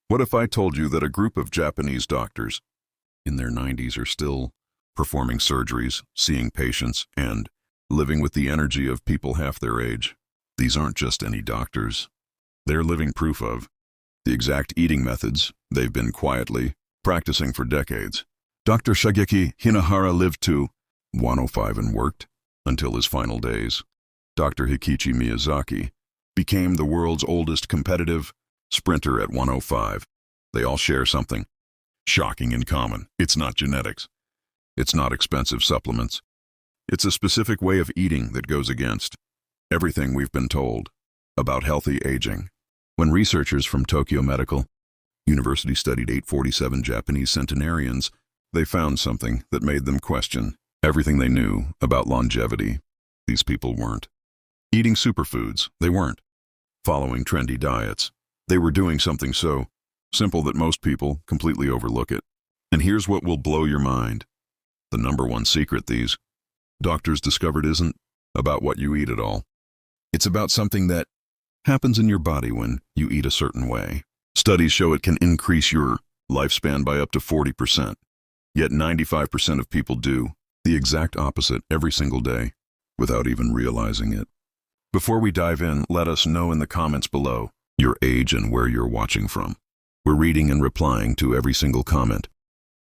What if I told you that a group of Japanese doctors in their 90s are still performing surgeries, seeing patients, and living with the energy of people half their age? These aren't just any doctors. They're living proof of the exact eating methods they've been quietly practicing for decades. Dr. Shigeki Hinahara lived to 105 and worked until his final days. Dr. Hikichi Miyazaki became the world's oldest competitive sprinter at 105. They all share something shocking in common. It's not genetics. It's not expensive supplements. It's a specific way of eating that goes against everything we've been told about healthy aging. When researchers from Tokyo Medical University studied 847 Japanese centenarians, they found something that made them question everything they knew about longevity. These people weren't eating superfoods. They weren't following trendy diets. They were doing something so simple that most people completely overlook it. And here's what will blow your mind. The number one secret these doctors discovered isn't about what you eat at all. It's about something that happens in your body when you eat a certain way. Studies show it can increase your lifespan by up to 40%. Yet 95% of people do the exact opposite every single day without even realizing it. Before we dive in, let us know in the comments below your age and where you're watching from. We're reading and replying to every single comment.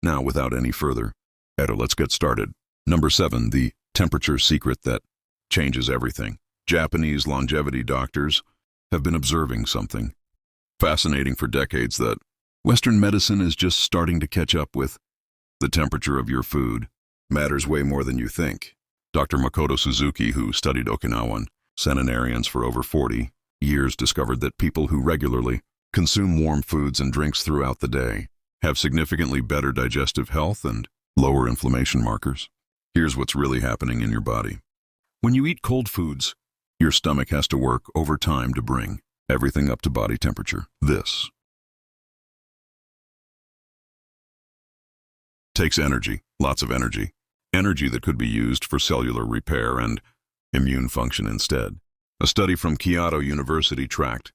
Now, without any further ado, let's get started. Number 7, the temperature secret that changes everything. Japanese longevity doctors have been observing something fascinating for decades that Western medicine is just starting to catch up with. The temperature of your food matters way more than you think. Dr. Makoto Suzuki, who studied Okinawan centenarians for over 40 years, discovered that people who regularly consume warm foods and drinks throughout the day have significantly better digestive health and lower inflammation markers. Here's what's really happening in your body. When you eat cold foods, your stomach has to work overtime to bring everything up to body temperature. This takes energy, lots of energy. Energy that could be used for cellular repair and immune function instead. A study from Kyoto University tracked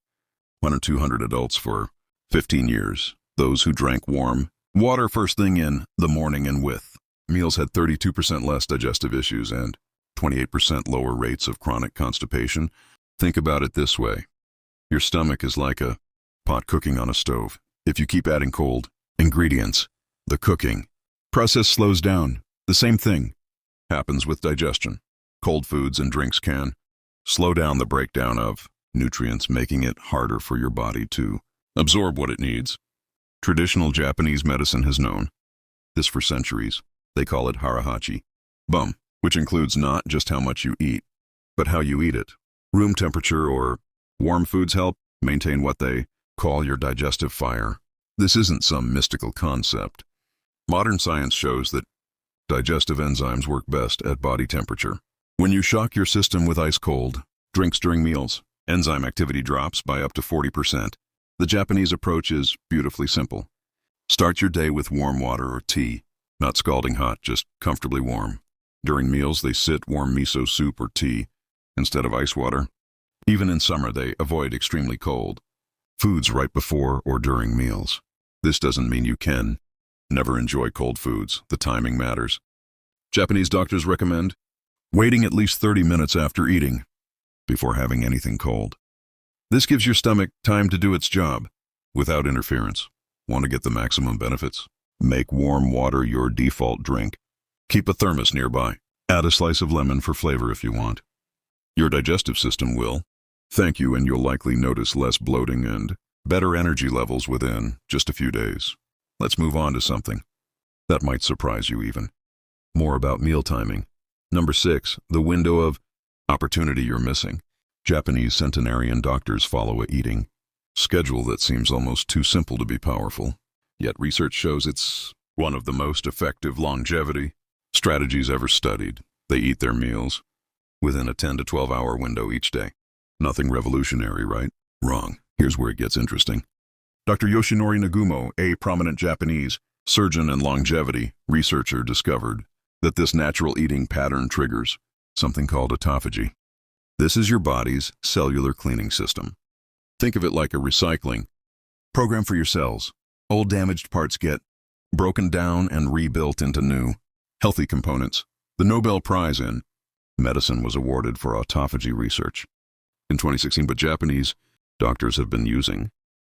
200 adults for 15 years. Those who drank warm water first thing in the morning and with meals had 32% less digestive issues and 28% lower rates of chronic constipation. Think about it this way. Your stomach is like a pot cooking on a stove. If you keep adding cold ingredients, the cooking process slows down. The same thing happens with digestion. Cold foods and drinks can slow down the breakdown of nutrients, making it harder for your body to absorb what it needs. Traditional Japanese medicine has known this for centuries. They call it harahachi bum, which includes not just how much you eat, but how you eat it. Room temperature or warm foods help maintain what they call your digestive fire. This isn't some mystical concept. Modern science shows that digestive enzymes work best at body temperature. When you shock your system with ice-cold drinks during meals, enzyme activity drops by up to 40%. The Japanese approach is beautifully simple. Start your day with warm water or tea, not scalding hot, just comfortably warm. During meals, they sip warm miso soup or tea instead of ice water. Even in summer, they avoid extremely cold foods right before or during meals. This doesn't mean you can never enjoy cold foods. The timing matters. Japanese doctors recommend waiting at least 30 minutes after eating before having anything cold. This gives your stomach time to do its job without interference. Want to get the maximum benefits? Make warm water your default drink. Keep a thermos nearby. Add a slice of lemon for flavor if you want. Your digestive system will thank you, and you'll likely notice less bloating and better energy levels within just a few days. Let's move on to something that might surprise you even more about meal timing. Number 6, the window of opportunity you're missing. Japanese centenarian doctors follow a eating schedule that seems almost too simple to be powerful. Yet research shows it's one of the most effective longevity strategies ever studied. They eat their meals within a 10 to 12 hour window each day. Nothing revolutionary, right? Wrong. Here's where it gets interesting. Dr. Yoshinori Nagumo, a prominent Japanese surgeon and longevity researcher, discovered that this natural eating pattern triggers something called autophagy. This is your body's cellular cleaning system. Think of it like a recycling Program for your cells. Old damaged parts get broken down and rebuilt into new, healthy components. The Nobel Prize in Medicine was awarded for autophagy research in 2016, but Japanese doctors have been using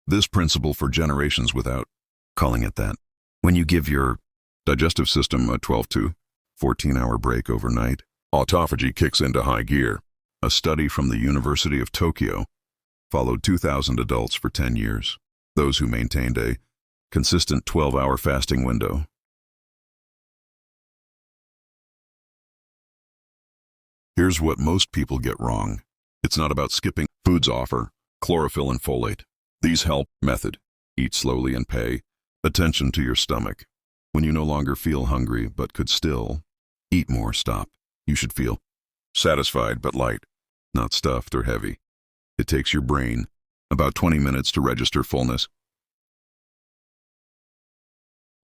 this principle for generations without calling it that. When you give your digestive system a 12 to 14-hour break overnight, autophagy kicks into high gear. A study from the University of Tokyo followed 2,000 adults for 10 years, those who maintained a consistent 12-hour fasting window. Here's what most people get wrong. It's not about skipping. Foods offer chlorophyll and folate. These help. Method: eat slowly and pay attention to your stomach. When you no longer feel hungry but could still eat more, stop. You should feel satisfied but light, not stuffed or heavy. It takes your brain about 20 minutes to register fullness.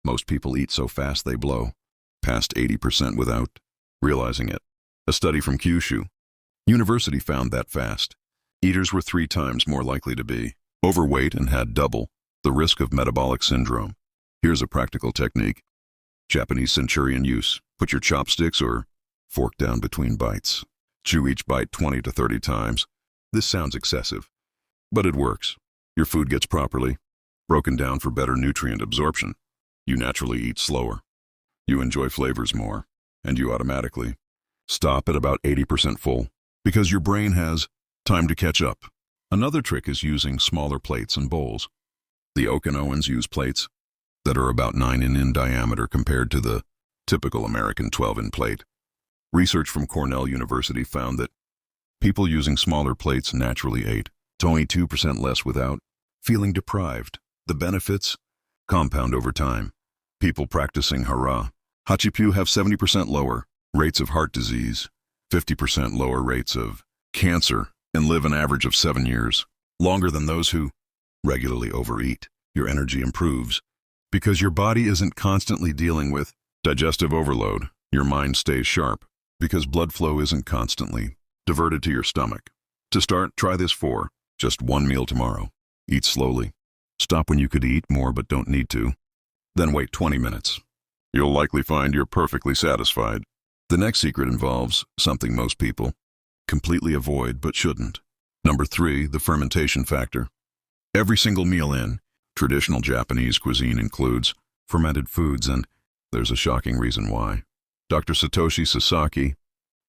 Most people eat so fast they blow past 80% without realizing it. A study from Kyushu University found that fast eaters were 3 times more likely to be overweight and had double the risk of metabolic syndrome. Here's a practical technique. Japanese Centenarian use. Put your chopsticks or fork down between bites. Chew each bite 20 to 30 times. This sounds excessive, but it works. Your food gets properly broken down for better nutrient absorption. You naturally eat slower. You enjoy flavors more, and you automatically stop at about 80% full because your brain has time to catch up. Another trick is using smaller plates and bowls. The Okinawan's use plates that are about 9 in diameter compared to the typical American 12-in plate. Research from Cornell University found that people using smaller plates naturally ate 22% less without feeling deprived. The benefits compound over time. People practicing Hachipyu have 70% lower rates of heart disease, 50% lower rates of cancer, and live an average of 7 years longer than those who regularly overeat. Your energy improves because your body isn't constantly dealing with digestive overload. Your mind stays sharp because blood flow isn't constantly diverted to your stomach. To start, try this for just 1 meal tomorrow. Eat slowly. Stop when you could eat more but don't need to. Then wait 20 minutes. You'll likely find you're perfectly satisfied. The next secret involves something most people completely avoid but shouldn't. Number 3, the fermentation factor. Every single meal in traditional Japanese cuisine includes fermented foods, and there's a shocking reason why. Dr. Satoshi Sasaki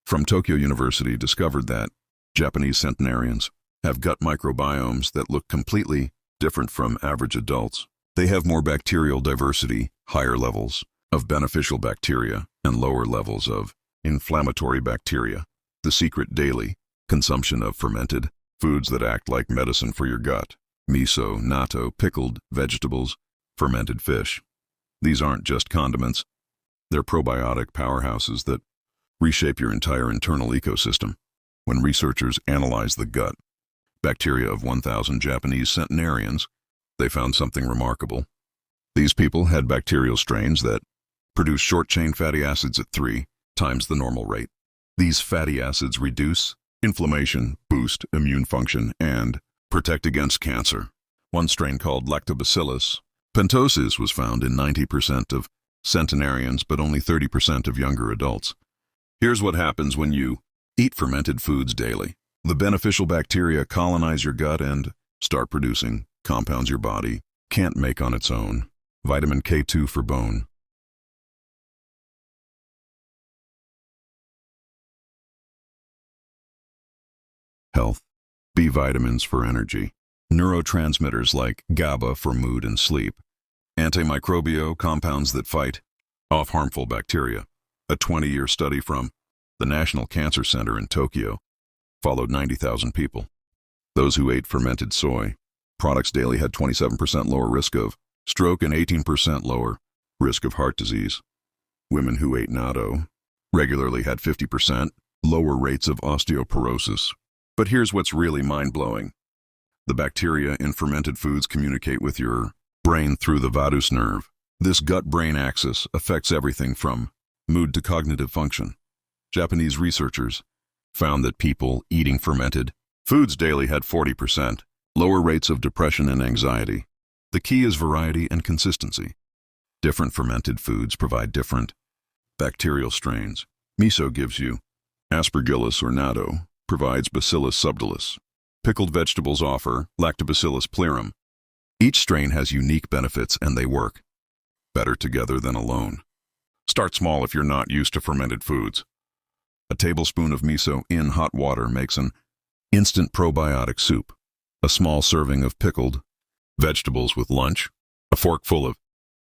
from Tokyo University discovered that Japanese centenarians have gut microbiomes that look completely different from average adults. They have more bacterial diversity, higher levels of beneficial bacteria, and lower levels of inflammatory bacteria. The secret: daily consumption of fermented foods that act like medicine for your gut. Miso, natto, pickled vegetables, fermented fish. These aren't just condiments. They're probiotic powerhouses that reshape your entire internal ecosystem. When researchers analyzed the gut bacteria of 1,000 Japanese centenarians, they found something remarkable. These people had bacterial strains that produce short-chain fatty acids at 3 times the normal rate. These fatty acids reduce inflammation, boost immune function, and protect against cancer. One strain called Lactobacillus pentosis was found in 90% of centenarians, but only 30% of younger adults. Here's what happens when you eat fermented foods daily. The beneficial bacteria colonize your gut and start producing compounds your body can't make on its own. Vitamin K2 for bone. Health. B vitamins for energy. Neurotransmitters like GABA for mood and sleep. Antimicrobial compounds that fight off harmful bacteria. A 20-year study from the National Cancer Center in Tokyo followed 90,000 people. Those who ate fermented soy products daily had 27% lower risk of stroke and 18% lower risk of heart disease. Women who ate natto regularly had 50% lower rates of osteoporosis. But here's what's really mind-blowing. The bacteria in fermented foods communicate with your brain through the vagus nerve. This gut-brain axis affects everything from mood to cognitive function. Japanese researchers found that people eating fermented foods daily had 40% lower rates of depression and anxiety. The key is variety and consistency. Different fermented foods provide different bacterial strains. Miso gives you Aspergillus or natto, provides Bacillus subtilis. Pickled vegetables offer Lactobacillus plerum. Each strain has unique benefits and they work better together than alone. Start small if you're not used to fermented foods. A tablespoon of miso in hot water makes an instant probiotic soup. A small serving of pickled vegetables with lunch. A forkful of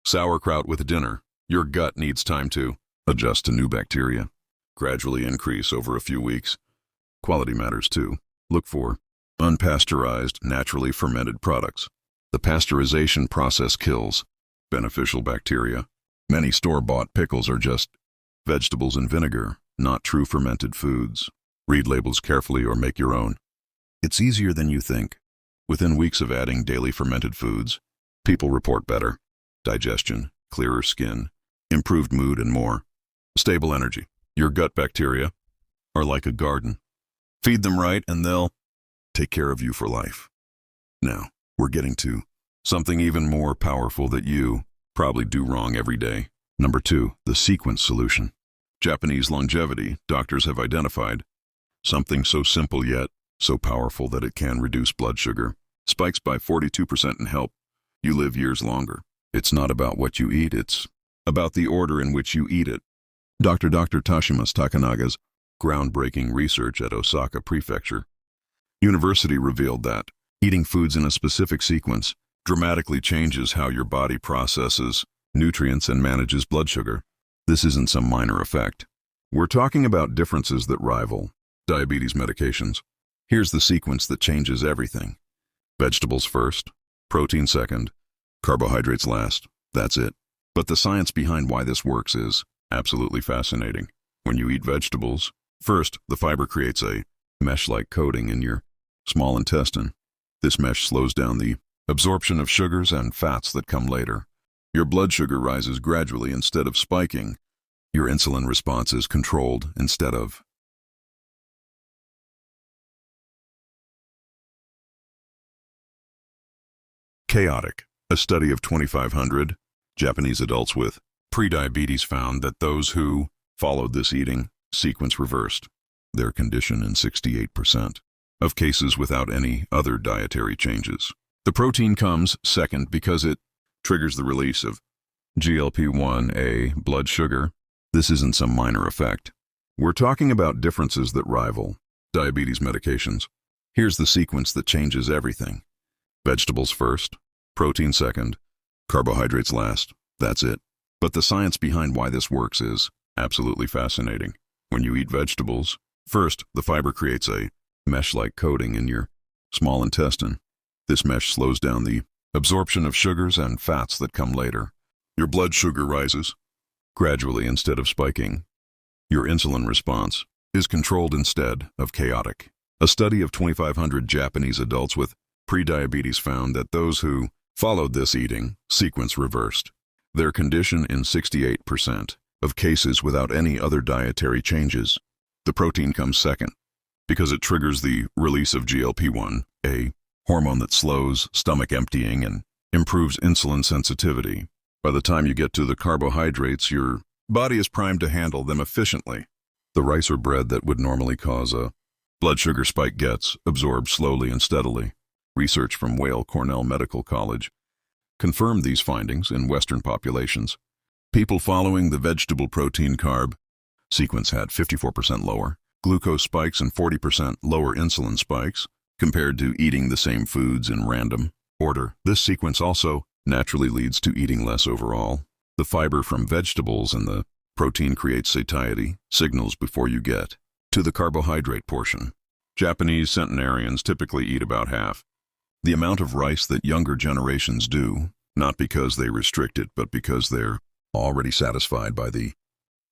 sauerkraut with dinner. Your gut needs time to adjust to new bacteria. Gradually increase over a few weeks. Quality matters too. Look for unpasteurized, naturally fermented products. The pasteurization process kills beneficial bacteria. Many store-bought pickles are just vegetables and vinegar, not true fermented foods. Read labels carefully or make your own. It's easier than you think. Within weeks of adding daily fermented foods, people report better digestion, clearer skin, improved mood, and more stable energy. Your gut bacteria are like a garden. Feed them right and they'll take care of you for life. Now, we're getting to something even more powerful that you probably do wrong every day. Number 2, the sequence solution. Japanese longevity doctors have identified something so simple yet so powerful that it can reduce blood sugar spikes by 42% and help you live years longer. It's not about what you eat, it's about the order in which you eat it. Dr. Tashimas Takanaga's groundbreaking research at Osaka Prefecture University revealed that eating foods in a specific sequence dramatically changes how your body processes nutrients and manages blood sugar. This isn't some minor effect. We're talking about differences that rival diabetes medications. Here's the sequence that changes everything. Vegetables first, protein second, carbohydrates last. That's it. But the science behind why this works is absolutely fascinating. When you eat vegetables, first, the fiber creates a mesh-like coating in your small intestine. This mesh slows down the absorption of sugars and fats that come later. Your blood sugar rises gradually instead of spiking. Your insulin response is controlled instead of chaotic. A study of 2,500 Japanese adults with prediabetes found that those who followed this eating sequence reversed their condition in 68% of cases without any other dietary changes. The protein comes second because it triggers the release of GLP-1A blood sugar. This isn't some minor effect. We're talking about differences that rival diabetes medications. Here's the sequence that changes everything. Vegetables first, protein second, carbohydrates last. That's it. But the science behind why this works is absolutely fascinating. When you eat vegetables, first, the fiber creates a mesh-like coating in your small intestine. This mesh slows down the absorption of sugars and fats that come later. Your blood sugar rises gradually instead of spiking. Your insulin response is controlled instead of chaotic. A study of 2,500 Japanese adults with prediabetes found that those who followed this eating sequence reversed their condition in 68% of cases without any other dietary changes. The protein comes second because it triggers the release of GLP-1A, hormone that slows stomach emptying and improves insulin sensitivity. By the time you get to the carbohydrates, your body is primed to handle them efficiently. The rice or bread that would normally cause a blood sugar spike gets absorbed slowly and steadily. Research from Weill Cornell Medical College confirmed these findings in Western populations. People following the vegetable protein carb sequence had 54% lower glucose spikes and 40% lower insulin spikes compared to eating the same foods in random order. This sequence also naturally leads to eating less overall. The fiber from vegetables and the protein creates satiety signals before you get to the carbohydrate portion. Japanese centenarians typically eat about half the amount of rice that younger generations do, not because they restrict it, but because they're already satisfied by the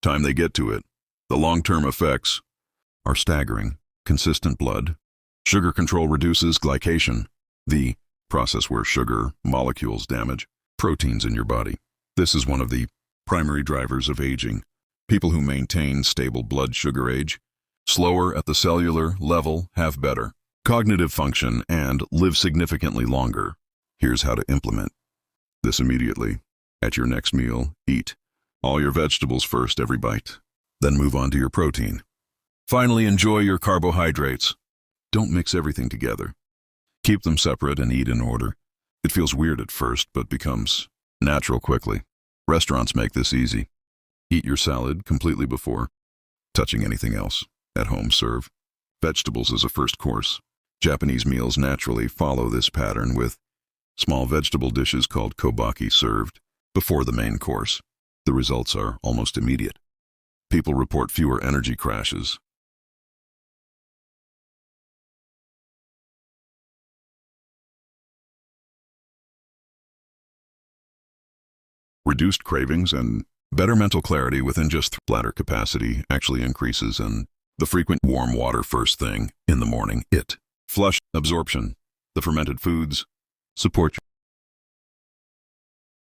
time they get to it. The long-term effects are staggering. Consistent blood sugar control reduces glycation, the process where sugar molecules damage proteins in your body. This is one of the primary drivers of aging. People who maintain stable blood sugar age slower at the cellular level have better cognitive function and live significantly longer. Here's how to implement this immediately. At your next meal, eat all your vegetables first every bite. Then move on to your protein. Finally, enjoy your carbohydrates. Don't mix everything together. Keep them separate and eat in order. It feels weird at first, but becomes natural quickly. Restaurants make this easy. Eat your salad completely before touching anything else. At home, serve vegetables as a first course. Japanese meals naturally follow this pattern with small vegetable dishes called kobaki served before the main course. The results are almost immediate. People report fewer energy crashes, reduced cravings, and better mental clarity within just bladder capacity actually increases, and the frequent warm water first thing in the morning, flush absorption. The fermented foods support